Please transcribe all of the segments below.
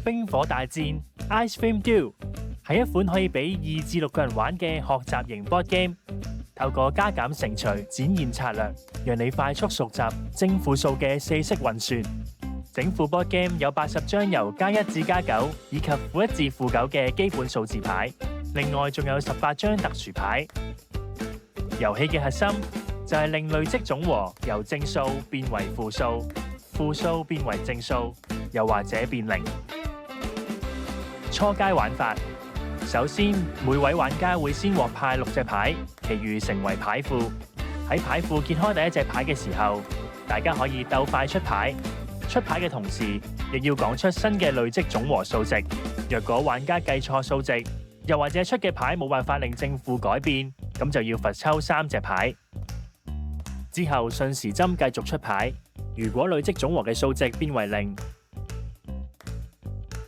冰火大戰 Ice Cream Duel 係一款可以俾2至6個人玩嘅學習型 board game，透過加減乘除展現策略，讓你快速熟習正負數嘅4式運算。整副 board game 有80張由+1至+9以及負1至負9嘅基本數字牌，另外仲有18張特殊牌。遊戲嘅核心就係令累積總和由正數變為負數，負數變為正數，又或者變零。初階玩法，首先每位玩家會先獲派6隻牌，其餘成為牌庫。喺牌庫揭開第一隻牌嘅時候，大家可以鬥快出牌。出牌嘅同時，亦要講出新嘅累積總和數值。若果玩家計錯數值，又或者出嘅牌冇辦法令正負改變，咁就要罰抽3隻牌。之後順時針繼續出牌。如果累積總和嘅數值變為0，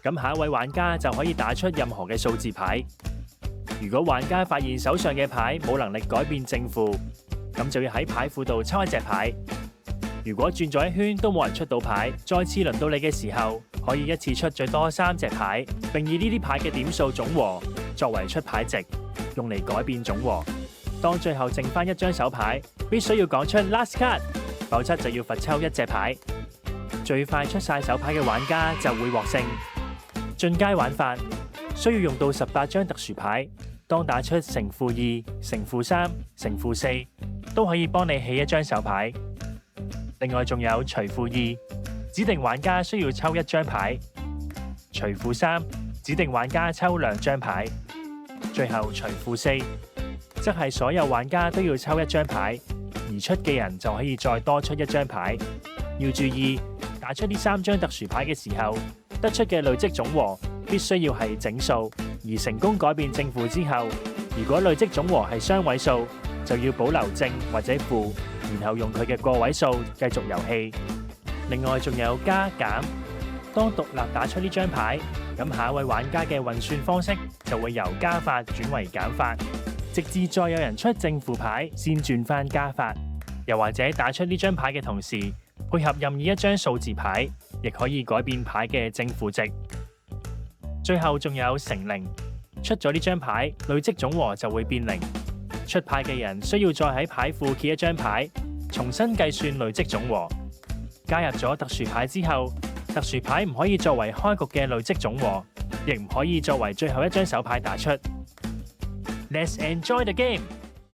咁下一位玩家就可以打出任何嘅數字牌。如果玩家發現手上嘅牌冇能力改變正負，咁就要喺牌庫度抽一隻牌。如果轉咗一圈都冇人出到牌，再次輪到你嘅時候，可以一次出最多3隻牌，並以呢啲牌嘅點數總和作為出牌值，用嚟改變總和。當最後剩翻1張手牌，必須要講出 last card， 否則就要罰抽1隻牌。最快出晒手牌嘅玩家就會獲勝。進階玩法需要用到18張特殊牌，當打出乘負2、乘負3、乘負4，都可以幫你起1張手牌。另外仲有除負2，指定玩家需要抽1張牌；除負3，指定玩家抽2張牌；最後除負4，則係所有玩家都要抽1張牌，而出嘅人就可以再多出1張牌。要注意，打出呢3張特殊牌嘅時候，得出嘅累積總和必須要係整數，而成功改變正負之後，如果累積總和係雙位數，就要保留正或者負，然後用佢嘅個位數繼續遊戲。另外仲有加減，當獨立打出呢張牌，咁下一位玩家嘅運算方式就會由加法轉為減法，直至再有人出正負牌先轉翻加法。又或者打出呢張牌嘅同時，配合任意一張數字牌，亦可以改變牌嘅正負值。最後仲有乘0，出咗呢張牌，累積總和就會變0。出牌嘅人需要再喺牌庫揭1張牌，重新計算累積總和。加入咗特殊牌之後，特殊牌唔可以作為開局嘅累積總和，亦唔可以作為最後1張手牌打出。Let's enjoy the game！